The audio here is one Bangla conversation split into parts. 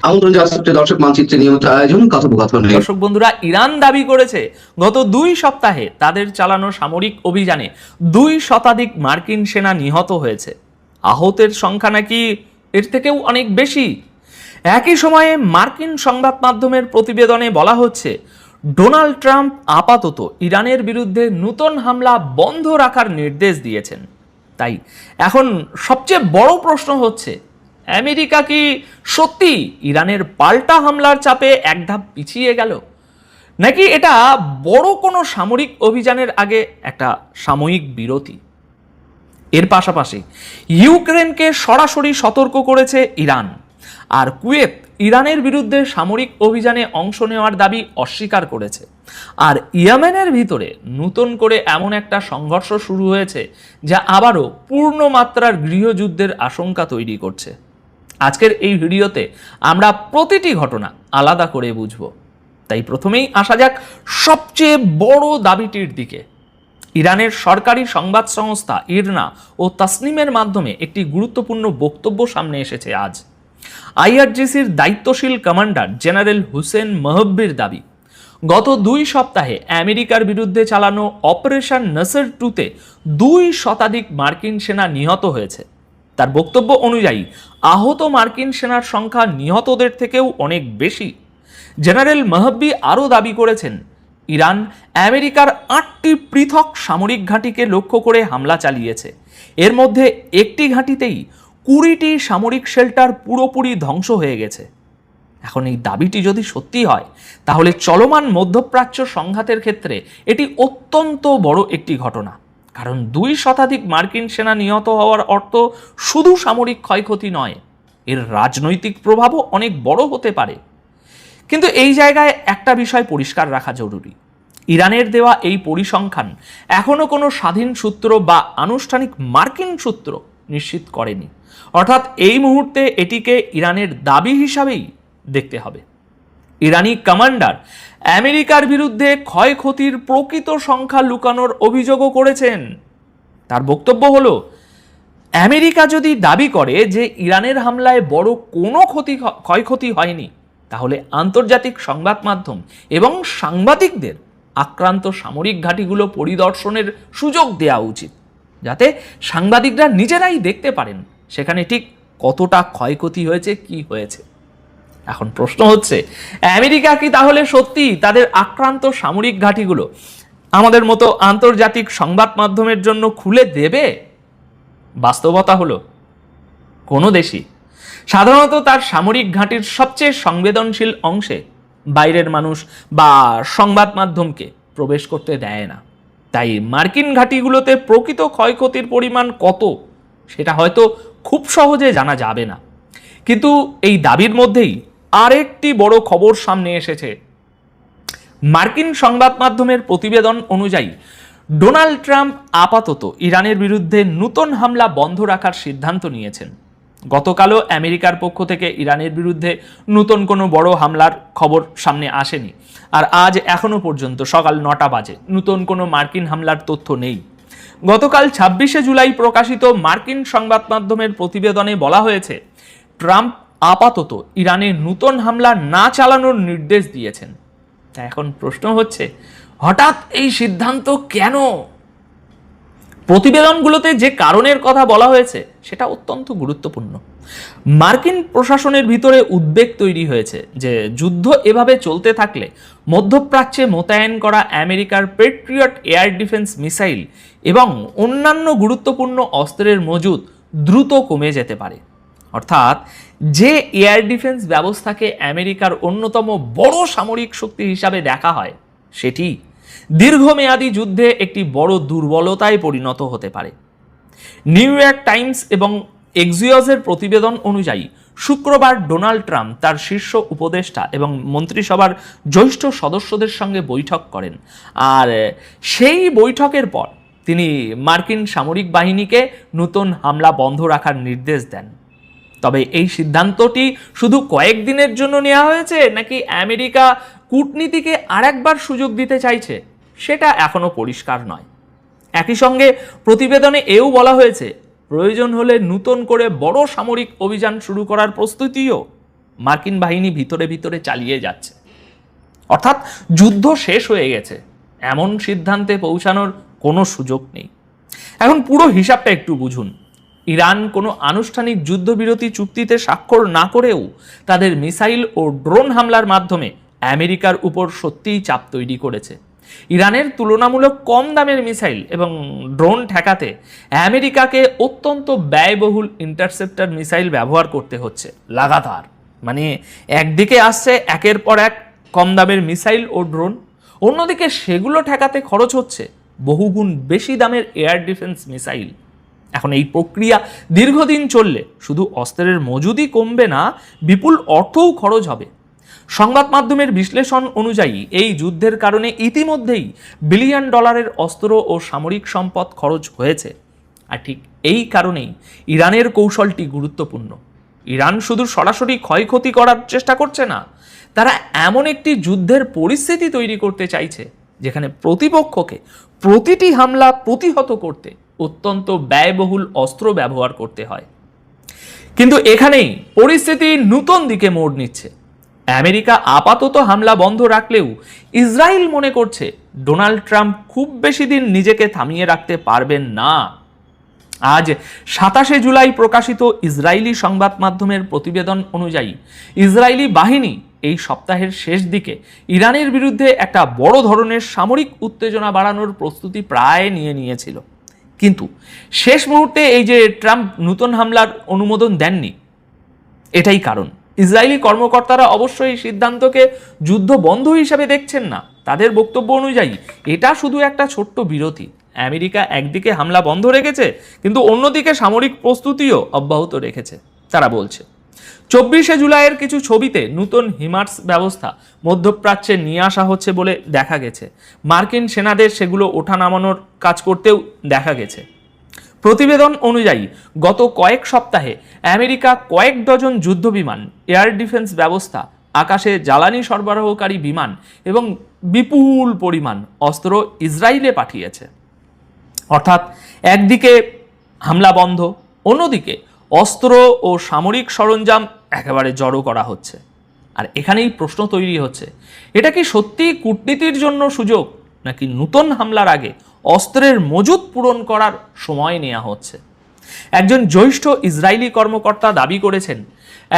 আমন্ত্রণ জানাচ্ছি দর্শক মানচিত্রে নিয়মিত আয়োজন কথোপকথন। দর্শক বন্ধুরা, ইরান দাবি করেছে গত 2 সপ্তাহে তাদের চালানো সামরিক অভিযানে 2 শতাধিক মার্কিন সেনা নিহত হয়েছে। আহতের সংখ্যা নাকি এর থেকেও অনেক বেশি। একই সময়ে মার্কিন সংবাদ মাধ্যমের প্রতিবেদনে বলা হচ্ছে ডোনাল্ড ট্রাম্প আপাতত ইরানের বিরুদ্ধে নতুন হামলা বন্ধ রাখার নির্দেশ দিয়েছেন। তাই এখন সবচেয়ে বড় প্রশ্ন হচ্ছে, আমেরিকা কি সত্যি ইরানের পাল্টা হামলার চাপে এক ধাপ পিছিয়ে গেল, নাকি এটা বড় কোনো সামরিক অভিযানের আগে একটা সাময়িক বিরতি? এর পাশাপাশি ইউক্রেনকে সরাসরি সতর্ক করেছে ইরান, আর কুয়েত ইরানের বিরুদ্ধে সামরিক অভিযানে অংশ নেওয়ার দাবি অস্বীকার করেছে। আর ইয়েমেনের ভিতরে নতুন করে এমন একটা সংঘর্ষ শুরু হয়েছে যা আবারও পূর্ণমাত্রার গৃহযুদ্ধের আশঙ্কা তৈরি করছে। আজকের এই ভিডিওতে আমরা প্রতিটি ঘটনা আলাদা করে বুঝব। তাই প্রথমেই আসা যাক সবচেয়ে বড় দাবিটির দিকে। ইরানের সরকারি সংবাদ সংস্থা ইরনা ও তাসনিমের মাধ্যমে একটি গুরুত্বপূর্ণ বক্তব্য সামনে এসেছে আজ। আইআরজিসির দায়িত্বশীল কমান্ডার জেনারেল হুসেন মহব্বির দাবি, গত 2 সপ্তাহে আমেরিকার বিরুদ্ধে চালানো অপারেশন নাসর 2-তে 2 শতাধিক মার্কিন সেনা নিহত হয়েছে। তার বক্তব্য অনুযায়ী আহত মার্কিন সেনার সংখ্যা নিহতদের থেকেও অনেক বেশি। জেনারেল মহব্বি আরও দাবি করেছেন, ইরান আমেরিকার 8টি পৃথক সামরিক ঘাঁটিকে লক্ষ্য করে হামলা চালিয়েছে। এর মধ্যে একটি ঘাঁটিতেই 20টি সামরিক শেল্টার পুরোপুরি ধ্বংস হয়ে গেছে। এখন এই দাবিটি যদি সত্যি হয়, তাহলে চলমান মধ্যপ্রাচ্য সংঘাতের ক্ষেত্রে এটি অত্যন্ত বড় একটি ঘটনা। কারণ 2 শতাধিক মার্কিন সেনা নিহত হওয়ার অর্থ শুধু সামরিক ক্ষয়ক্ষতি নয়, এর রাজনৈতিক প্রভাবও অনেক বড় হতে পারে। কিন্তু এই জায়গায় একটা বিষয় পরিষ্কার রাখা জরুরি, ইরানের দেওয়া এই পরিসংখ্যান এখনো কোনো স্বাধীন সূত্র বা আনুষ্ঠানিক মার্কিন সূত্র নিশ্চিত করেনি। অর্থাৎ এই মুহূর্তে এটিকে ইরানের দাবি হিসাবেই দেখতে হবে। ইরানি কমান্ডার আমেরিকার বিরুদ্ধে ক্ষয়ক্ষতির প্রকৃত সংখ্যা লুকানোর অভিযোগও করেছেন। তার বক্তব্য হলো, আমেরিকা যদি দাবি করে যে ইরানের হামলায় বড় কোনো ক্ষয়ক্ষতি হয়নি, তাহলে আন্তর্জাতিক সংবাদ মাধ্যম এবং সাংবাদিকদের আক্রান্ত সামরিক ঘাঁটিগুলো পরিদর্শনের সুযোগ দেওয়া উচিত, যাতে সাংবাদিকরা নিজেরাই দেখতে পারেন সেখানে ঠিক কতটা ক্ষয়ক্ষতি হয়েছে, কি হয়েছে। এখন প্রশ্ন হচ্ছে, আমেরিকা কি তাহলে সত্যি তাদের আক্রান্ত সামরিক ঘাঁটিগুলো আমাদের মতো আন্তর্জাতিক সংবাদ মাধ্যমের জন্য খুলে দেবে? বাস্তবতা হলো, কোনো দেশই সাধারণত তার সামরিক ঘাঁটির সবচেয়ে সংবেদনশীল অংশে বাইরের মানুষ বা সংবাদ মাধ্যমকে প্রবেশ করতে দেয় না। তাই মার্কিন ঘাঁটিগুলোতে প্রকৃত ক্ষয়ক্ষতির পরিমাণ কত সেটা হয়তো খুব সহজে জানা যাবে না। কিন্তু এই দাবির মধ্যেই আরেকটি বড় খবর সামনে এসেছে। মার্কিন সংবাদ মাধ্যমের প্রতিবেদন অনুযায়ী ডোনাল্ড ট্রাম্প আপাতত ইরানের বিরুদ্ধে নতুন হামলা বন্ধ রাখার সিদ্ধান্ত নিয়েছেন। গতকালও আমেরিকার পক্ষ থেকে ইরানের বিরুদ্ধে নতুন কোনো বড় হামলার খবর সামনে আসেনি। আর আজ এখনো পর্যন্ত সকাল 9টা বাজে নতুন কোনো মার্কিন হামলার তথ্য নেই। গতকাল 26শে জুলাই প্রকাশিত মার্কিন সংবাদ মাধ্যমের প্রতিবেদনে বলা হয়েছে, ট্রাম্প আপাতত ইরানে নতুন হামলা না চালানোর নির্দেশ দিয়েছেন। তা এখন প্রশ্ন হচ্ছে, হঠাৎ এই সিদ্ধান্ত কেন? প্রতিবেদনগুলোতে যে কারণের কথা বলা হয়েছে সেটা অত্যন্ত গুরুত্বপূর্ণ। মার্কিন প্রশাসনের ভিতরে উদ্বেগ তৈরি হয়েছে যে যুদ্ধ এভাবে চলতে থাকলে মধ্যপ্রাচ্যে মোতায়েন করা আমেরিকার পেট্রিয়ট এয়ার ডিফেন্স মিসাইল এবং অন্যান্য গুরুত্বপূর্ণ অস্ত্রের মজুদ দ্রুত কমে যেতে পারে। অর্থাৎ যে এয়ার ডিফেন্স ব্যবস্থাকে আমেরিকার অন্যতম বড় সামরিক শক্তি হিসাবে দেখা হয়, সেটি দীর্ঘমেয়াদী যুদ্ধে একটি বড় দুর্বলতায় পরিণত হতে পারে। নিউ ইয়র্ক টাইমস এবং এক্সিওসের প্রতিবেদন অনুযায়ী শুক্রবার ডোনাল্ড ট্রাম্প তার শীর্ষ উপদেষ্টা এবং মন্ত্রিসভার জ্যেষ্ঠ সদস্যদের সঙ্গে বৈঠক করেন। আর সেই বৈঠকের পর তিনি মার্কিন সামরিক বাহিনীকে নতুন হামলা বন্ধ রাখার নির্দেশ দেন। তবে এই সিদ্ধান্তটি শুধু কয়েকদিনের জন্য নেওয়া হয়েছে, নাকি আমেরিকা কূটনীতিকে আরেকবার সুযোগ দিতে চাইছে, সেটা এখনো পরিষ্কার নয়। একই সঙ্গে প্রতিবেদনে এও বলা হয়েছে, প্রয়োজন হলে নতুন করে বড় সামরিক অভিযান শুরু করার প্রস্তুতিও মার্কিন বাহিনী ভিতরে ভিতরে চালিয়ে যাচ্ছে। অর্থাৎ যুদ্ধ শেষ হয়ে গেছে এমন সিদ্ধান্তে পৌঁছানোর কোনো সুযোগ নেই। এখন পুরো হিসাবটা একটু বুঝুন। ইরান কোনো আনুষ্ঠানিক যুদ্ধবিরতি চুক্তিতে স্বাক্ষর না করেও তাদের মিসাইল ও ড্রোন হামলার মাধ্যমে আমেরিকার উপর সত্যিই চাপ তৈরি করেছে। ইরানের তুলনামূলক কম দামের মিসাইল এবং ড্রোন ঠেকাতে আমেরিকাকে অত্যন্ত ব্যয়বহুল ইন্টারসেপ্টর মিসাইল ব্যবহার করতে হচ্ছে লাগাতার। মানে একদিকে আসছে একের পর এক কম দামের মিসাইল ও ড্রোন, অন্যদিকে সেগুলো ঠেকাতে খরচ হচ্ছে বহুগুণ বেশি দামের এয়ার ডিফেন্স মিসাইল। এখন এই প্রক্রিয়া দীর্ঘদিন চললে শুধু অস্ত্রের মজুদই কমবে না, বিপুল অর্থও খরচ হবে। সংবাদ মাধ্যমের বিশ্লেষণ অনুযায়ী এই যুদ্ধের কারণে ইতিমধ্যেই বিলিয়ন ডলারের অস্ত্র ও সামরিক সম্পদ খরচ হয়েছে। আর ঠিক এই কারণেই ইরানের কৌশলটি গুরুত্বপূর্ণ। ইরান শুধু সরাসরি ক্ষয়ক্ষতি করার চেষ্টা করছে না, তারা এমন একটি যুদ্ধের পরিস্থিতি তৈরি করতে চাইছে যেখানে প্রতিপক্ষকে প্রতিটি হামলা প্রতিহত করতে অত্যন্ত ব্যয়বহুল অস্ত্র ব্যবহার করতে হয়। কিন্তু এখানেই পরিস্থিতি নতুন দিকে মোড় নিচ্ছে। আমেরিকা আপাতত হামলা বন্ধ রাখলেও ইসরায়েল মনে করছে ডোনাল্ড ট্রাম্প খুব বেশি দিন নিজেকে থামিয়ে রাখতে পারবেন না। আজ 27শে জুলাই প্রকাশিত ইসরায়েলি সংবাদ মাধ্যমের প্রতিবেদন অনুযায়ী ইসরায়েলি বাহিনী এই সপ্তাহের শেষ দিকে ইরানের বিরুদ্ধে একটা বড় ধরনের সামরিক উত্তেজনা বাড়ানোর প্রস্তুতি প্রায় নিয়ে নিয়েছিল। কিন্তু শেষ মুহূর্তে এই যে ট্রাম্প নতুন হামলার অনুমোদন দেননি, এটাই কারণ। ইসরায়েলি কর্মকর্তারা অবশ্যই এই সিদ্ধান্তকে যুদ্ধ বন্ধ হিসাবে দেখছেন না। তাদের বক্তব্য অনুযায়ী এটা শুধু একটা ছোট্ট বিরতি। আমেরিকা একদিকে হামলা বন্ধ রেখেছে, কিন্তু অন্যদিকে সামরিক প্রস্তুতিও অব্যাহত রেখেছে। তারা বলছে 24শে জুলাইয়ের কিছু ছবিতে নতুন হিমার্স ব্যবস্থা মধ্যপ্রাচ্যে নিয়ে আসা হচ্ছে বলে দেখা গেছে। মার্কিন সেনাদের সেগুলো ওঠা নামানোর কাজ করতেও দেখা গেছে। প্রতিবেদন অনুযায়ী গত কয়েক সপ্তাহে আমেরিকা কয়েক ডজন যুদ্ধ বিমান, এয়ার ডিফেন্স ব্যবস্থা, আকাশে জ্বালানি সরবরাহকারী বিমান এবং বিপুল পরিমাণ অস্ত্র ইসরায়েলে পাঠিয়েছে। অর্থাৎ একদিকে হামলা বন্ধ, অন্যদিকে অস্ত্র ও সামরিক সরঞ্জাম একেবারে জড়ো করা হচ্ছে। আর এখানেই প্রশ্ন তৈরি হচ্ছে, এটা কি সত্যিই কূটনীতির জন্য সুযোগ, নাকি নতুন হামলার আগে অস্ত্রের মজুদ পূরণ করার সময় নেওয়া হচ্ছে? একজন জ্যেষ্ঠ ইসরায়েলি কর্মকর্তা দাবি করেছেন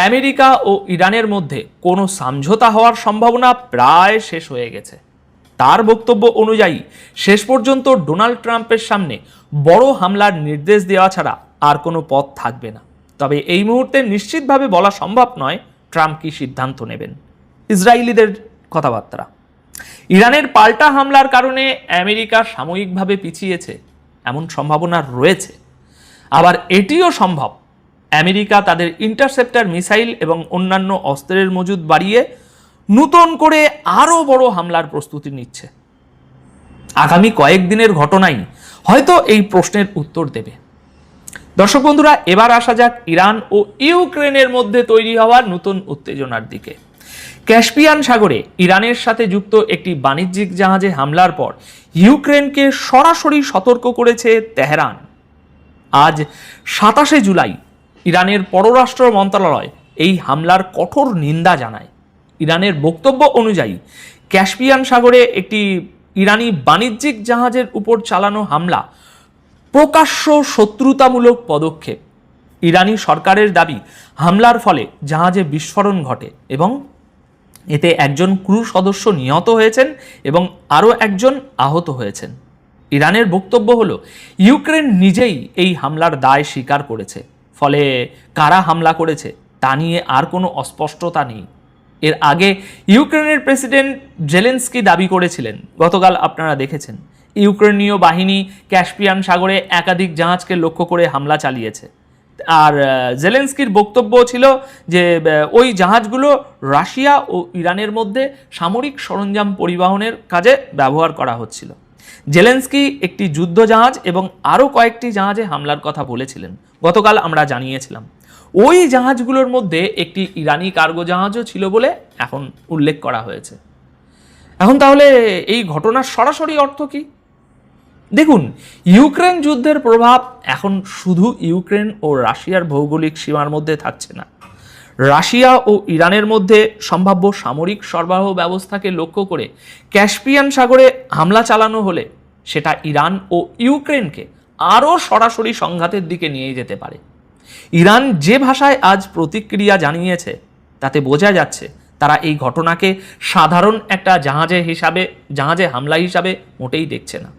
আমেরিকা ও ইরানের মধ্যে কোনো সমঝোতা হওয়ার সম্ভাবনা প্রায় শেষ হয়ে গেছে। তার বক্তব্য অনুযায়ী শেষ পর্যন্ত ডোনাল্ড ট্রাম্পের সামনে বড় হামলার নির্দেশ দেওয়া ছাড়া আর কোনো পথ থাকবে না। তবে এই মুহূর্তে নিশ্চিতভাবে বলা সম্ভব নয় ট্রাম্প কি সিদ্ধান্ত নেবেন। ইসরায়েলিদের কথাবার্তা, ইরানের পাল্টা হামলার কারণে আমেরিকা সাময়িকভাবে পিছিয়েছে এমন সম্ভাবনা রয়েছে। আবার এটিও সম্ভব আমেরিকা তাদের ইন্টারসেপ্টর মিসাইল এবং অন্যান্য অস্ত্রের মজুদ বাড়িয়ে নতুন করে আরও বড় হামলার প্রস্তুতি নিচ্ছে। আগামী কয়েকদিনের ঘটনাই হয়তো এই প্রশ্নের উত্তর দেবে। দর্শক বন্ধুরা, এবার আসা যাক ইরান ও ইউক্রেনের মধ্যে তৈরি হওয়া নতুন উত্তেজনার দিকে। ক্যাস্পিয়ান সাগরে ইরানের সাথে যুক্ত একটি বাণিজ্যিক জাহাজে হামলার পর ইউক্রেনকে সরাসরি সতর্ক করেছে তেহরান। আজ 27শে জুলাই ইরানের পররাষ্ট্র মন্ত্রণালয় এই হামলার কঠোর নিন্দা জানায়। ইরানের বক্তব্য অনুযায়ী ক্যাস্পিয়ান সাগরে একটি ইরানি বাণিজ্যিক জাহাজের উপর চালানো হামলা প্রকাশ্য শত্রুতামূলক পদক্ষেপ। ইরানি সরকারের দাবি, হামলার ফলে জাহাজে বিস্ফোরণ ঘটে এবং এতে একজন ক্রু সদস্য নিহত হয়েছেন এবং আরও একজন আহত হয়েছেন। ইরানের বক্তব্য হলো ইউক্রেন নিজেই এই হামলার দায় স্বীকার করেছে, ফলে কারা হামলা করেছে তা নিয়ে আর কোনো অস্পষ্টতা নেই। এর আগে ইউক্রেনের প্রেসিডেন্ট জেলেনস্কি দাবি করেছিলেন, গতকাল আপনারা দেখেছেন, ইউক্রেনীয় বাহিনী ক্যাস্পিয়ান সাগরে একাধিক জাহাজকে লক্ষ্য করে হামলা চালিয়েছে। আর জেলেনস্কির বক্তব্য ছিল যে ওই জাহাজগুলো রাশিয়া ও ইরানের মধ্যে সামরিক সরঞ্জাম পরিবহনের কাজে ব্যবহার করা হচ্ছিল। জেলেনস্কি একটি যুদ্ধ জাহাজ এবং আরও কয়েকটি জাহাজে হামলার কথা বলেছিলেন। গতকাল আমরা জানিয়েছিলাম ওই জাহাজগুলোর মধ্যে একটি ইরানি কার্গো জাহাজও ছিল বলে এখন উল্লেখ করা হয়েছে। এখন তাহলে এই ঘটনার সরাসরি অর্থ কি? দেখুন, ইউক্রেন যুদ্ধের প্রভাব এখন শুধু ইউক্রেন ও রাশিয়ার ভৌগোলিক সীমার মধ্যে থাকছে না। রাশিয়া ও ইরানের মধ্যে সম্ভাব্য সামরিক সরবরাহ ব্যবস্থাকে লক্ষ্য করে ক্যাস্পিয়ান সাগরে হামলা চালানো হলে সেটা ইরান ও ইউক্রেনকে আরও সরাসরি সংঘাতের দিকে নিয়ে যেতে পারে। ইরান যে ভাষায় আজ প্রতিক্রিয়া জানিয়েছে তাতে বোঝা যাচ্ছে তারা এই ঘটনাকে সাধারণ একটা জাহাজে হামলা হিসাবে মোটেই দেখছে না।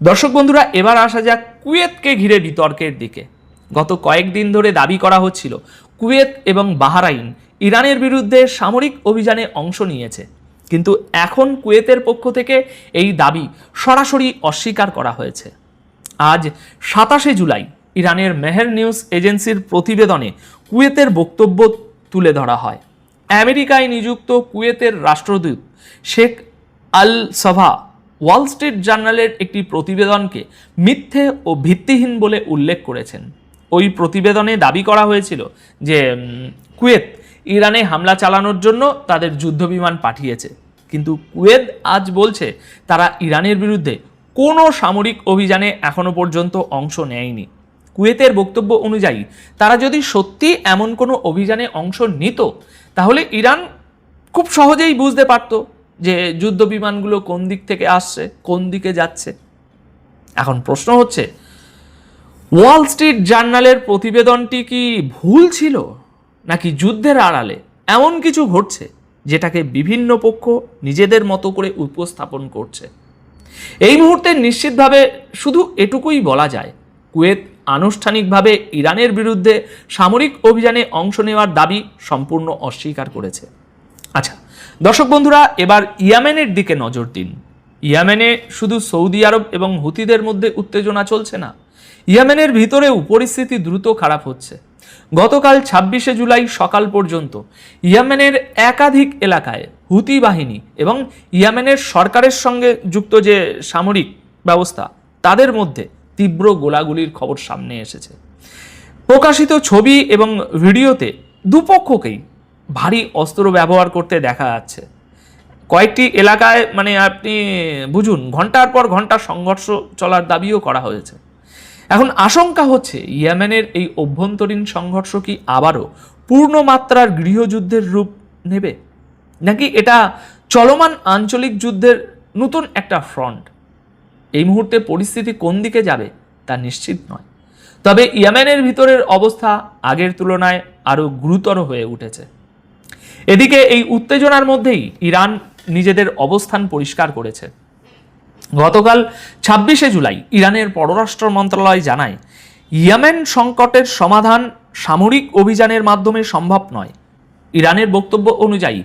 দর্শক বন্ধুরা, এবার আসা যাক কুয়েতকে ঘিরে বিতর্কের দিকে। গত কয়েকদিন ধরে দাবি করা হচ্ছিল কুয়েত এবং বাহরাইন ইরানের বিরুদ্ধে সামরিক অভিযানে অংশ নিয়েছে, কিন্তু এখন কুয়েতের পক্ষ থেকে এই দাবি সরাসরি অস্বীকার করা হয়েছে। আজ 27শে জুলাই ইরানের মেহের নিউজ এজেন্সির প্রতিবেদনে কুয়েতের বক্তব্য তুলে ধরা হয়। আমেরিকায় নিযুক্ত কুয়েতের রাষ্ট্রদূত শেখ আল সাভা ওয়াল স্ট্রিট জার্নালের একটি প্রতিবেদনকে মিথ্যে ও ভিত্তিহীন বলে উল্লেখ করেছেন। ওই প্রতিবেদনে দাবি করা হয়েছিল যে কুয়েত ইরানে হামলা চালানোর জন্য তাদের যুদ্ধবিমান পাঠিয়েছে, কিন্তু কুয়েত আজ বলছে তারা ইরানের বিরুদ্ধে কোনো সামরিক অভিযানে এখনো পর্যন্ত অংশ নেয়নি। কুয়েতের বক্তব্য অনুযায়ী তারা যদি সত্যি এমন কোনো অভিযানে অংশ নিত তাহলে ইরান খুব সহজেই বুঝতে পারত যে যুদ্ধ বিমানগুলো কোন দিক থেকে আসছে, কোন দিকে যাচ্ছে। এখন প্রশ্ন হচ্ছে, ওয়াল স্ট্রিট জার্নালের প্রতিবেদনটি কি ভুল ছিল, নাকি যুদ্ধের আড়ালে এমন কিছু ঘটছে যেটাকে বিভিন্ন পক্ষ নিজেদের মতো করে উপস্থাপন করছে? এই মুহূর্তে নিশ্চিতভাবে শুধু এটুকুই বলা যায়, কুয়েত আনুষ্ঠানিকভাবে ইরানের বিরুদ্ধে সামরিক অভিযানে অংশ নেওয়ার দাবি সম্পূর্ণ অস্বীকার করেছে। আচ্ছা দর্শক বন্ধুরা, এবার ইয়েমেনের দিকে নজর দিন। ইয়েমেনে শুধু সৌদি আরব এবং হুতিদের মধ্যে উত্তেজনা চলছে না, ইয়েমেনের ভিতরেও পরিস্থিতি দ্রুত খারাপ হচ্ছে। গতকাল 26শে জুলাই সকাল পর্যন্ত ইয়েমেনের একাধিক এলাকায় হুতি বাহিনী এবং ইয়েমেনের সরকারের সঙ্গে যুক্ত যে সামরিক ব্যবস্থা তাদের মধ্যে তীব্র গোলাগুলির খবর সামনে এসেছে। প্রকাশিত ছবি এবং ভিডিওতে দুপক্ষকেই ভারী অস্ত্র ব্যবহার করতে দেখা যাচ্ছে। কয়েকটি এলাকায় আপনি বুঝুন ঘন্টার পর ঘন্টা সংঘর্ষ চলার দাবিও করা হয়েছে। এখন আশঙ্কা হচ্ছে ইয়েমেনের এই অভ্যন্তরীণ সংঘর্ষ কি আবারও পূর্ণমাত্রার গৃহযুদ্ধের রূপ নেবে, নাকি এটা চলমান আঞ্চলিক যুদ্ধের নতুন একটা ফ্রন্ট? এই মুহূর্তে পরিস্থিতি কোন দিকে যাবে তা নিশ্চিত নয়, তবে ইয়েমেনের ভিতরের অবস্থা আগের তুলনায় আরও গুরুতর হয়ে উঠেছে। এদিকে এই উত্তেজনার মধ্যেই ইরান নিজেদের অবস্থান পরিষ্কার করেছে। গতকাল 26শে জুলাই ইরানের পররাষ্ট্র মন্ত্রণালয় জানায়, ইয়েমেন সংকটের সমাধান সামরিক অভিযানের মাধ্যমে সম্ভব নয়। ইরানের বক্তব্য অনুযায়ী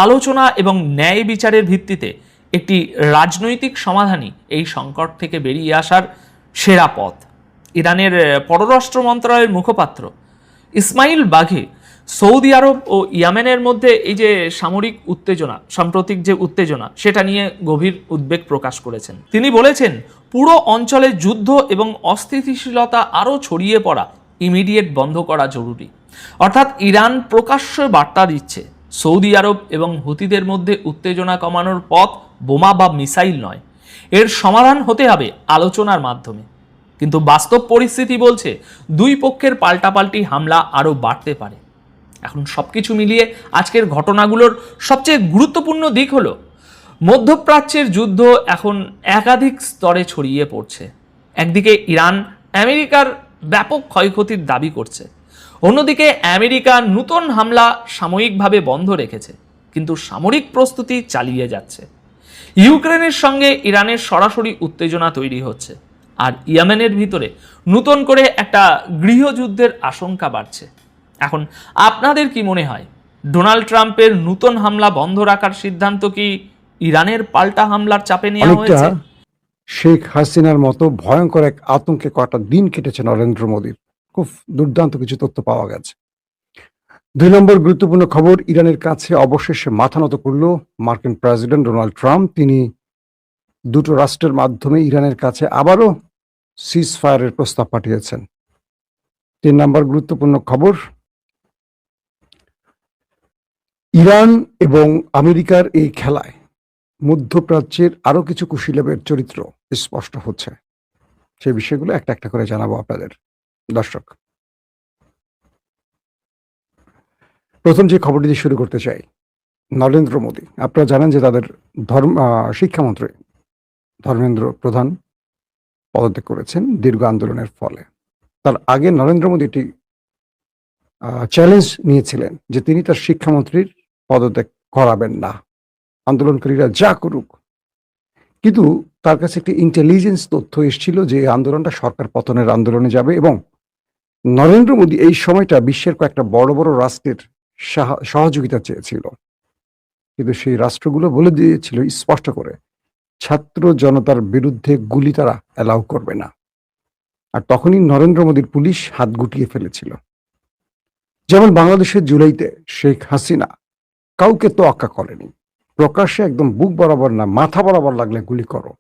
আলোচনা এবং ন্যায় বিচারের ভিত্তিতে একটি রাজনৈতিক সমাধানই এই সংকট থেকে বেরিয়ে আসার সেরা পথ। ইরানের পররাষ্ট্র মন্ত্রণালয়ের মুখপাত্র ইসমাইল বাঘি সৌদি আরব ও ইয়েমেনের মধ্যে এই যে সামরিক উত্তেজনা, সাম্প্রতিক যে উত্তেজনা, সেটা নিয়ে গভীর উদ্বেগ প্রকাশ করেছেন। তিনি বলেছেন, পুরো অঞ্চলে যুদ্ধ এবং অস্থিতিশীলতা আরও ছড়িয়ে পড়া ইমিডিয়েট বন্ধ করা জরুরি। অর্থাৎ ইরান প্রকাশ্য বার্তা দিচ্ছে সৌদি আরব এবং হুতিদের মধ্যে উত্তেজনা কমানোর পথ বোমা বা মিসাইল নয়, এর সমাধান হতে হবে আলোচনার মাধ্যমে। কিন্তু বাস্তব পরিস্থিতি বলছে দুই পক্ষের পাল্টাপাল্টি হামলা আরও বাড়তে পারে। এখন সবকিছু মিলিয়ে আজকের ঘটনাগুলোর সবচেয়ে গুরুত্বপূর্ণ দিক হলো মধ্যপ্রাচ্যের যুদ্ধ এখন একাধিক স্তরে ছড়িয়ে পড়ছে। একদিকে ইরান আমেরিকার ব্যাপক ক্ষয়ক্ষতির দাবি করছে, অন্যদিকে আমেরিকা নতুন হামলা সাময়িকভাবে বন্ধ রেখেছে, কিন্তু সামরিক প্রস্তুতি চালিয়ে যাচ্ছে। ইউক্রেনের সঙ্গে ইরানের সরাসরি উত্তেজনা তৈরি হচ্ছে, আর ইয়েমেনের ভিতরে নতুন করে একটা গৃহযুদ্ধের আশঙ্কা বাড়ছে। এখন আপনাদের কি মনে হয়, ডোনাল্ড ট্রাম্পের নতুন হামলা বন্ধ রাখার সিদ্ধান্ত কি ইরানের পাল্টা হামলার চাপে নেওয়া হয়েছে? শেখ হাসিনার মতো ভয়ঙ্কর এক আতঙ্কে কটা দিন কেটেছে নরেন্দ্র মোদীর। খুব দুর্দান্ত কিছু তথ্য পাওয়া গেছে। 2 নম্বর গুরুত্বপূর্ণ খবর, ইরানের কাছে অবশেষে মাথা নত করল মার্কিন প্রেসিডেন্ট ডোনাল্ড ট্রাম্প। তিনি দুটো রাষ্ট্রের মাধ্যমে ইরানের কাছে আবারও সিজ ফায়ারের প্রস্তাব পাঠিয়েছেন। 3 নম্বর গুরুত্বপূর্ণ খবর, ইরান এবং আমেরিকার এই খেলায় মধ্যপ্রাচ্যের আরো কিছু কুশীলবের চরিত্র স্পষ্ট হচ্ছে। সেই বিষয়গুলো একটা একটা করে জানাবো আপনাদের। দর্শক, প্রথম যে খবরটি দিয়ে শুরু করতে চাই, নরেন্দ্র মোদী। আপনারা জানেন যে তাদের শিক্ষামন্ত্রী ধর্মেন্দ্র প্রধান পদত্যাগ করেছেন দীর্ঘ আন্দোলনের ফলে। তার আগে নরেন্দ্র মোদী একটি চ্যালেঞ্জ নিয়েছিলেন যে তিনি তার শিক্ষামন্ত্রীর পদত্যাগ করাবেন না, আন্দোলনকারীরা যা করুক। কিন্তু তার কাছে একটি ইন্টেলিজেন্স তথ্য এসেছিল যে এই আন্দোলনটা সরকার পতনের আন্দোলনে যাবে, এবং নরেন্দ্র মোদী এই সময়টা বিশ্বের কয়েকটা বড় বড় রাষ্ট্রের সহযোগিতা চেয়েছিল, কিন্তু সেই রাষ্ট্রগুলো বলে দিয়েছিল স্পষ্ট করে ছাত্র জনতার বিরুদ্ধে গুলি তারা অ্যালাউ করবে না। আর তখনই নরেন্দ্র মোদীর পুলিশ হাত গুটিয়ে ফেলেছিল। যেমন বাংলাদেশের জুলাইতে শেখ হাসিনা কাউকে তোয়াক্কা করেনি, প্রকাশ্যে একদম বুক বরাবর না মাথা বরাবর লাগলে গুলি করো।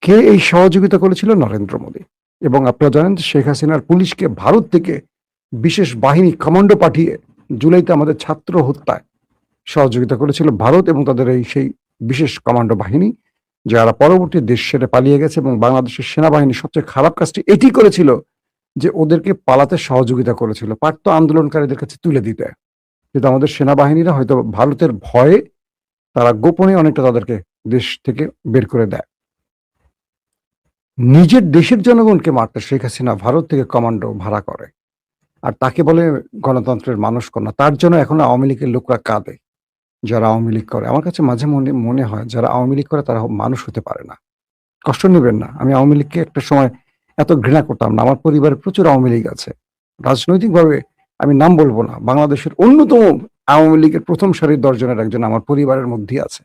কে এই সহযোগিতা করেছিল? নরেন্দ্র মোদী। এবং আপনারা জানেন যে শেখ হাসিনার পুলিশকে ভারত থেকে বিশেষ বাহিনী কমান্ডো পাঠিয়ে জুলাইতে আমাদের ছাত্র হত্যায় সহযোগিতা করেছিল ভারত, এবং তাদের সেই বিশেষ কমান্ডো বাহিনী, যারা পরবর্তী দেশ ছেড়ে পালিয়ে গেছে। এবং বাংলাদেশের সেনাবাহিনী সবচেয়ে খারাপ কাজটি এটি করেছিল যে ওদেরকে পালাতে সহযোগিতা করেছিল, পারত আন্দোলনকারীদের কাছে তুলে দিতে। কিন্তু আমাদের সেনাবাহিনীরা হয়তো ভারতের ভয়ে তারা গোপনে অনেকটা তাদেরকে দেশ থেকে বের করে দেয়। নিজের দেশের জনগণকে মারতে শেখ হাসিনা ভারত থেকে কমান্ডো ভাড়া করে, আর তাকে বলে গণতন্ত্রের মানুষ কন্যা। তার জন্য এখন আওয়ামী লীগের লোকরা কাঁদে, যারা আওয়ামী লীগ করে। আমার কাছে মাঝে মনে হয় যারা আওয়ামী লীগ করে তারা মানুষ হতে পারে না। কষ্ট নেবেন না, আমি আওয়ামী লীগকে একটা সময় এত ঘৃণা করতাম না। আমার পরিবারে প্রচুর আওয়ামী লীগ আছে, রাজনৈতিকভাবে আমি নাম বলবো না, বাংলাদেশের অন্যতম আওয়ামী লীগের প্রথম সারির 10 জনের একজন আমার পরিবারের মধ্যে আছে।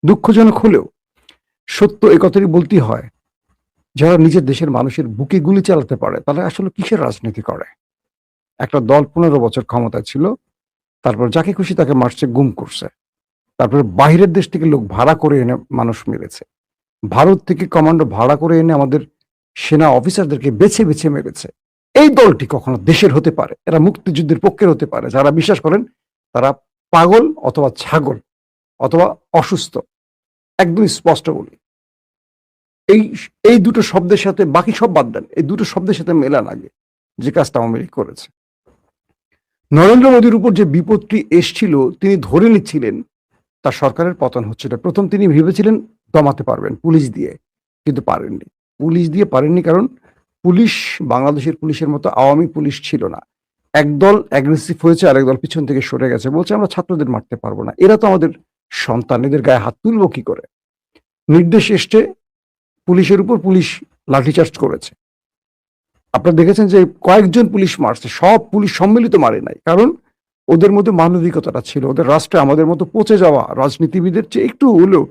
দুঃখজনক হলেও সত্য একথাই বলতে হয়, যারা নিজের দেশের মানুষের বুকে গুলি চালাতে পারে তারা আসলে কিসের রাজনীতি করে? একটা দল 15 বছর ক্ষমতায় ছিল, তারপর যাকে খুশি তাকে মারছে, গুম করছে, তারপরে বাইরের দেশ থেকে লোক ভাড়া করে এনে মানুষ মেরেছে, ভারত থেকে কমান্ডো ভাড়া করে এনে আমাদের সেনা অফিসারদেরকে বেছে বেছে মেরেছে। এই দলটি কখনো দেশের হতে পারে? এরা মুক্তিযুদ্ধের পক্ষের হতে পারে? যারা বিশ্বাস করেন তারা পাগল অথবা ছাগল অথবা অসুস্থ, একদম স্পষ্ট বলি। এই দুটো শব্দের সাথে বাকি সব বাদ দেন, এই দুটো শব্দের সাথে মেলা লাগে যে কাজটা আওয়ামী লীগ করেছে। নরেন্দ্র মোদীর উপর যে বিপদটি এসছিল, তিনি ধরে নিচ্ছিলেন তার সরকারের পতন হচ্ছে না। প্রথম তিনি ভেবেছিলেন দমাতে পারবেন পুলিশ দিয়ে, কিন্তু পারেননি। পুলিশ দিয়ে পারেননি কারণ পুলিশ বাংলাদেশের পুলিশের মতো আওয়ামী পুলিশ ছিল না। একদল অ্যাগ্রেসিভ হয়েছে, আরেক দল পিছন থেকে সরে গেছে, বলছে আমরা ছাত্রদের মারতে পারবো না, এরা তো আমাদের সন্তান, এদের গায়ে হাত তুলবো কি করে? নির্দেশ এসছে পুলিশের উপর, পুলিশ লাঠিচার্জ করেছে। আপনারা দেখেছেন যে কয়েকজন পুলিশ মারছে, সব পুলিশ সম্মিলিত মারে নাই, কারণ ওদের মধ্যে মানবিকতাটা ছিল। ওদের রাষ্ট্রে আমাদের মতো পচে যাওয়া রাজনীতিবিদের চেয়ে একটু হলেও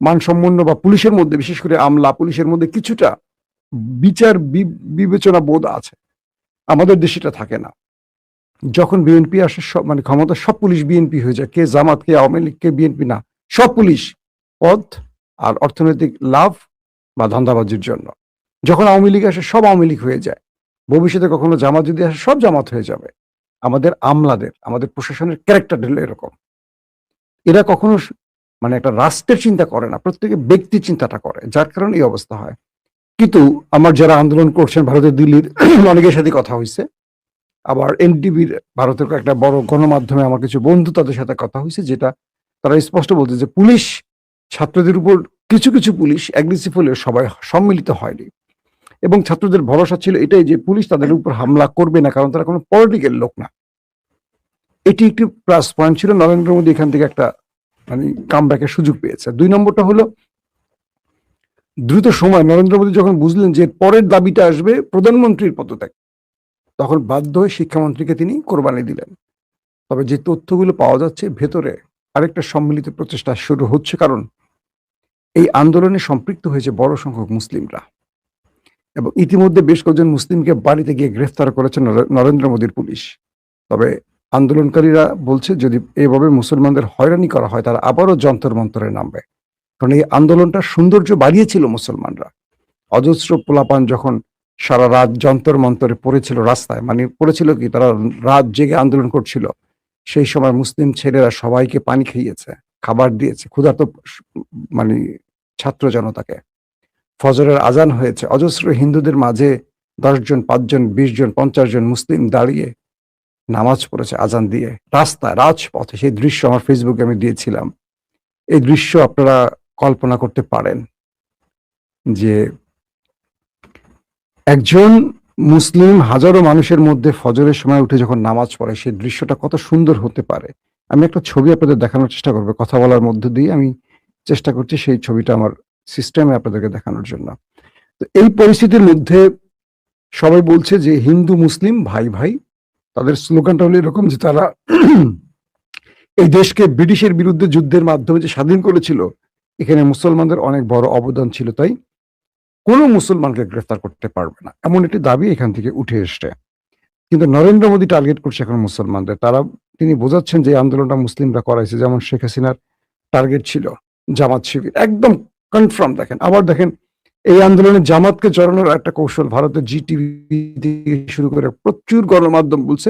মানসম্পন্ন, বা পুলিশের মধ্যে বিশেষ করে আমলা পুলিশের মধ্যে কিছুটা বিচার বিবেচনা বোধ আছে। আমাদের দেশে এটা থাকে না। যখন বিএনপি আসে সব মানে ক্ষমতা, সব পুলিশ বিএনপি হয়ে যায়, কে জামাত, কে আওয়ামী লীগ, কে বিএনপি না, সব পুলিশ পদ আর অর্থনৈতিক লাভ বা ধান্দাবাজির জন্য। যখন আওয়ামী লীগ আসে সব আওয়ামী লীগ হয়ে যায়। ভবিষ্যতে কখনো জামাত যদি আসে সব জামাত হয়ে যাবে। আমাদের আমলাদের, আমাদের প্রশাসনের ক্যারেক্টার হলো এরকম। এরা কখনো মানে একটা রাষ্ট্রের চিন্তা করে না, প্রত্যেকে ব্যক্তি চিন্তাটা করে, যার কারণে এই অবস্থা হয়। কিন্তু আমার যারা আন্দোলন করছেন ভারতের দিল্লির অনেকের সাথে কথা হয়েছে, আবার এনটিভির ভারতের একটা বড় গণমাধ্যমে আমার কিছু বন্ধু তাদের সাথে কথা হয়েছে, যেটা তারা স্পষ্ট বলছে যে পুলিশ ছাত্রদের উপর কিছু কিছু পুলিশ অ্যাগ্রেসিভ হলেও সবাই সম্মিলিত হয়নি, এবং ছাত্রদের ভরসা ছিল এটাই যে পুলিশ তাদের উপর হামলা করবে না, কারণ তারা কোনো পলিটিক্যাল লোক না। এটি একটি প্লাস পয়েন্ট ছিল। নরেন্দ্র মোদী এখান থেকে একটা মানে কামব্যাকের সুযোগ পেয়েছে। 2 নম্বরটা হলো দ্রুত সময় নরেন্দ্র মোদী যখন বুঝলেন যে পরের দাবিটা আসবে প্রধানমন্ত্রীর পদত্যাগ, তখন বাধ্য হয়ে শিক্ষামন্ত্রীকে তিনি কোরবানি দিলেন। তবে যে তথ্যগুলো পাওয়া যাচ্ছে, ভেতরে আরেকটা সম্মিলিত প্রচেষ্টা শুরু হচ্ছে, কারণ এই আন্দোলনে সম্পৃক্ত হয়েছে বড় সংখ্যক মুসলিমরা, এবং ইতিমধ্যে বেশ কয়েকজন মুসলিমকে বাড়িতে গিয়ে গ্রেফতার করেছে নরেন্দ্র মোদীর পুলিশ। তবে আন্দোলনকারীরা বলছে যদি এভাবে মুসলমানদের হয়রানি করা হয়, তারা আবারও যন্তর মন্তরে নামবে। কারণ এই আন্দোলনটা সৌন্দর্য বাড়িয়েছিল মুসলমানরা। অজস্র পোলাপান যখন সারা রাত যন্তর মন্তরে পড়েছিল রাস্তায়, মানে পড়েছিল কি, তারা রাত জেগে আন্দোলন করছিল, সেই সময় মুসলিম ছেলেরা সবাইকে পানি খাইয়েছে, খাবার দিয়েছে ক্ষুধার্ত মানে ছাত্র জনতাকে। ফজরের আজান হয়েছে, অজস্র হিন্দুদের মাঝে 10 জন, 5 জন, 20 জন, 50 জন মুসলিম দাঁড়িয়ে নামাজ পড়েছে আজান দিয়ে, রাস্তায় রাজপথে। সেই দৃশ্য আমার ফেসবুকে আমি দিয়েছিলাম। এই দৃশ্য আপনারা কল্পনা করতে পারেন যে একজন মুসলিম হাজারো মানুষের মধ্যে ফজরের সময় উঠে যখন নামাজ পড়ে, সেই দৃশ্যটা কত সুন্দর হতে পারে। আমি একটা ছবি আপনাদের দেখানোর চেষ্টা করবো, কথা বলার মধ্য দিয়ে আমি চেষ্টা করছি সেই ছবিটা আমার সিস্টেমে আপনাদেরকে দেখানোর জন্য। তো এই পরিস্থিতির মধ্যে সবাই বলছে যে হিন্দু মুসলিম ভাই ভাই। তাদের স্লোগানটা হলো এরকম যে তারা এই দেশকে ব্রিটিশের বিরুদ্ধে যুদ্ধের মাধ্যমে যে স্বাধীন করেছিল, এখানে মুসলমানদের অনেক বড় অবদান ছিল, তাই কোনো মুসলমানকে গ্রেফতার করতে পারবে না, এমন একটি দাবি এখান থেকে উঠে এসছে। কিন্তু নরেন্দ্র মোদী টার্গেট করছে এখন মুসলমানদের। তিনি বোঝাচ্ছেন যে এই আন্দোলনটা মুসলিমরা করাইছে, যেমন শেখ হাসিনার টার্গেট ছিল জামাত শিবির, একদম কনফার্ম। দেখেন, আবার দেখেন, এই আন্দোলনে জামাতকে জড়ানোর একটা কৌশল ভারতের জিটিভি থেকে শুরু করে প্রচুর গণমাধ্যম বলছে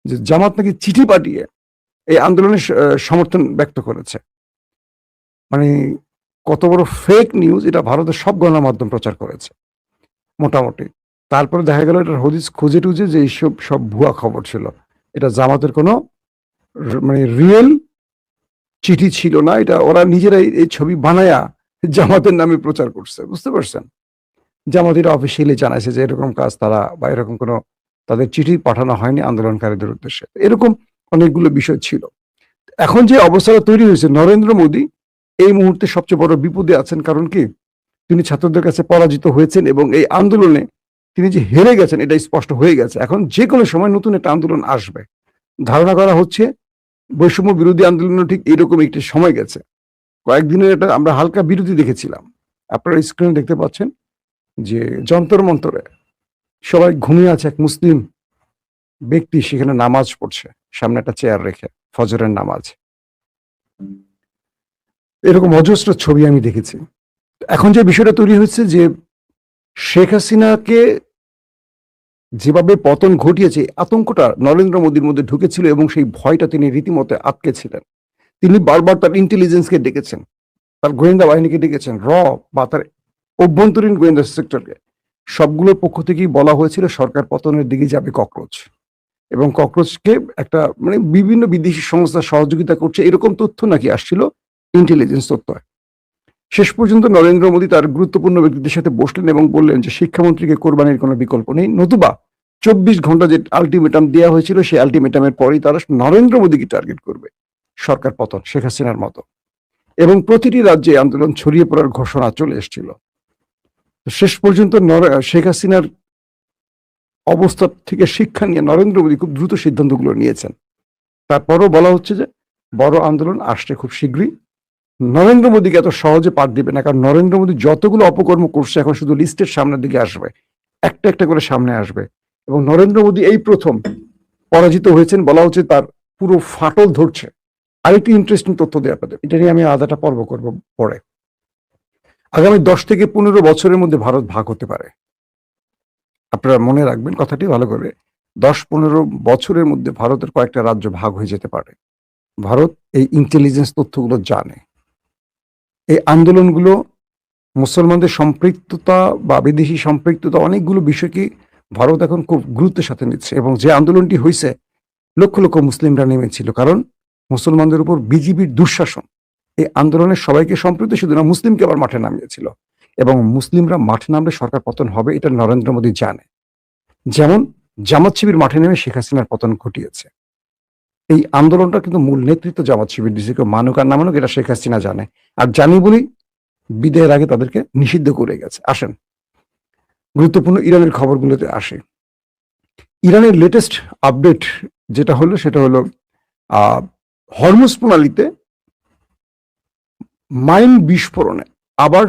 যে জামাত নাকি চিঠি পাঠিয়ে এই আন্দোলনের সমর্থন ব্যক্ত করেছে। মানে কত বড় ফেক নিউজ এটা ভারতের সব গণমাধ্যম প্রচার করেছে মোটামুটি। তারপরে দেখা গেল এটার হদিস খুঁজে টুজে যে এইসব সব ভুয়া খবর ছিল, এটা জামাতের কোনো মানে রিয়েল চিঠি ছিল না, এটা ওরা নিজেরাই এই ছবি বানায়া জামাতের নামে প্রচার করছে। বুঝতে পারছেন? জামাত এটা অফিসিয়ালি জানাইছে যে এরকম কাজ তারা, বা এরকম কোনো তাদের চিঠি পাঠানো হয়নি আন্দোলনকারীদের উদ্দেশ্যে। এরকম অনেকগুলো বিষয় ছিল। এখন যে অবস্থাটা তৈরি হয়েছে, নরেন্দ্র মোদী এই মুহূর্তে সবচেয়ে বড় বিপদে আছেন। কারণ কি, তিনি ছাত্রদের কাছে পরাজিত হয়েছেন এবং এই আন্দোলনে তিনি যে হেরে গেছেন এটা স্পষ্ট হয়ে গেছে। এখন যে কোনো সময় নতুন একটা আন্দোলন আসবে। ধারণা করা হচ্ছে বৈষম্য বিরোধী আন্দোলনের ঠিক এরকম একটি সময় গেছে। কয়েকদিনের এটা আমরা হালকা বিরতি দেখেছিলাম। আপনারা স্ক্রিনে দেখতে পাচ্ছেন যে যন্তর মন্তরে সবাই ঘুমিয়ে আছে, এক মুসলিম ব্যক্তি সেখানে নামাজ পড়ছে সামনে একটা চেয়ার রেখে, ফজরের নামাজ। এরকম অজস্র ছবি আমি দেখেছি। এখন যে বিষয়টা তৈরি হচ্ছে যে শেখ হাসিনাকে যেভাবে পতন ঘটিয়েছে, আতঙ্কটা নরেন্দ্র মোদীর মধ্যে ঢুকেছিল এবং সেই ভয়টা তিনি রীতিমতো আটকে ছিলেন। তিনি বারবার তার ইন্টেলিজেন্সকে ডেকেছেন, তার গোয়েন্দা বাহিনীকে ডেকেছেন, বা তার অভ্যন্তরীণ গোয়েন্দা সেক্টরকে। সবগুলোর পক্ষ থেকেই বলা হয়েছিল সরকার পতনের দিকে যাবে ককরোচ, এবং ককরোচকে একটা মানে বিভিন্ন বিদেশি সংস্থা সহযোগিতা করছে, এরকম তথ্য নাকি আসছিল, ইন্টেলিজেন্স তথ্য। শেষ পর্যন্ত নরেন্দ্র মোদী তার গুরুত্বপূর্ণ ব্যক্তিদের সাথে বসলেন এবং বললেন যে শিক্ষামন্ত্রীকে কোরবানির কোনো বিকল্প নেই, নতুবা 24 ঘন্টা যে আলটিমেটাম দেওয়া হয়েছিল সেই আলটিমেটামের পরেই তারা নরেন্দ্র মোদীকে টার্গেট করবে, সরকার পতন শেখ হাসিনার মতো। এবং প্রতিটি রাজ্যে আন্দোলন ছড়িয়ে পড়ার ঘোষণা চলে এসেছিল। শেষ পর্যন্ত শেখ হাসিনার অবস্থা থেকে শিক্ষা নিয়ে নরেন্দ্র মোদী খুব দ্রুত সিদ্ধান্তগুলো নিয়েছেন। তারপরও বলা হচ্ছে যে বড় আন্দোলন আসছে খুব শীঘ্রই। নরেন্দ্র মোদীকে এত সহজে পার দিবে না, কারণ নরেন্দ্র মোদী যতগুলো অপকর্ম করছে এখন শুধু লিস্টের সামনের দিকে আসবে, একটা একটা করে সামনে আসবে। এবং নরেন্দ্র মোদী এই প্রথম পরাজিত হয়েছেন, বলা হচ্ছে তার পুরো ফাটল ধরছে। আরেকটি ইন্টারেস্টিং তথ্য দেয় আপনাদের, এটা নিয়ে আমি আলাদা পর্ব করব পরে। আগামী 10 থেকে 15 বছরের মধ্যে ভারত ভাগ হতে পারে। আপনারা মনে রাখবেন কথাটি ভালো করে, 10-15 বছরের মধ্যে ভারতের কয়েকটা রাজ্য ভাগ হয়ে যেতে পারে। ভারত এই ইন্টেলিজেন্স তথ্যগুলো জানে। এই আন্দোলনগুলো মুসলমানদের সম্পৃক্ততা বা বিদেশি সম্পৃক্ততা অনেকগুলো বিষয়কে ভারত এখন খুব গুরুত্বের সাথে নিচ্ছে। এবং যে আন্দোলনটি হয়েছে, লক্ষ লক্ষ মুসলিমরা নেমেছিল, কারণ মুসলমানদের উপর বিজিবির দুঃশাসন এই আন্দোলনের সবাইকে সম্পৃক্ত, শুধু না মুসলিমকে আবার মাঠে নামিয়েছিল। এবং মুসলিমরা মাঠে নামলে সরকার পতন হবে, এটা নরেন্দ্র মোদী জানে। যেমন জামাত শিবির মাঠে নেমে শেখ হাসিনার পতন ঘটিয়েছে। এই আন্দোলনটা কিন্তু মূল নেতৃত্ব জামাত শিবির দিয়েছে, কেউ মানুক আর না মানুক এটা শেখ হাসিনা জানে, আর জানি বলেই বিদায়ের আগে তাদেরকে নিষিদ্ধ করে গেছে। আসেন গুরুত্বপূর্ণ ইরানের খবরগুলোতে আসে। ইরানের লেটেস্ট আপডেট যেটা হলো সেটা হলো হরমুজ প্রণালীতে মাইন বিস্ফোরণে আবার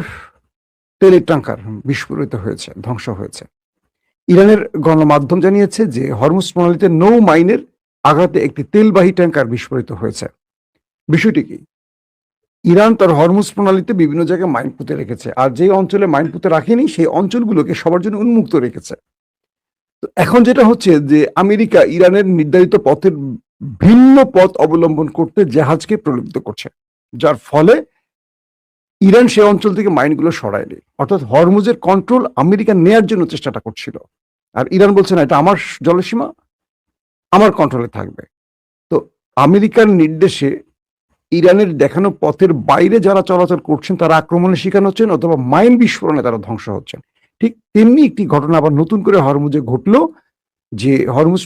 তেলের ট্যাঙ্কার বিস্ফোরিত হয়েছে, ধ্বংস হয়েছে। ইরানের গণমাধ্যম জানিয়েছে যে হরমুজ প্রণালীতে নৌ মাইনের আঘাতে একটি তেলবাহী ট্যাঙ্কার বিস্ফোরিত হয়েছে। বিষয়টি কি, ইরান তার হরমুজ প্রণালীতে বিভিন্ন জায়গায় মাইন পুঁতে রেখেছে, আর যে অঞ্চলে মাইন পুঁতে রাখেনি সেই অঞ্চলগুলোকে সবার জন্য উন্মুক্ত রেখেছে। তো এখন যেটা হচ্ছে যে আমেরিকা ইরানের নির্ধারিত পথের ভিন্ন পথ অবলম্বন করতে জাহাজকে প্রলুব্ধ করছে, যার ফলে ইরান সে অঞ্চল থেকে মাইনগুলো সরায়নি। অর্থাৎ হরমুজের কন্ট্রোল আমেরিকা নেয়ার জন্য চেষ্টাটা করছিল, আর ইরান বলছে না এটা আমার জলসীমা, আমার কন্ট্রোলে থাকবে। তো আমেরিকার নির্দেশে ইরানের দেখানো পথের বাইরে যারা চলাচল করছেন তারা আক্রমণের শিকার হচ্ছেন অথবা মাইন বিস্ফোরণে তারা ধ্বংস হচ্ছেন। ঠিক তেমনি একটি ঘটনা আবার নতুন করে হরমুজে ঘটলো, যে হরমুজ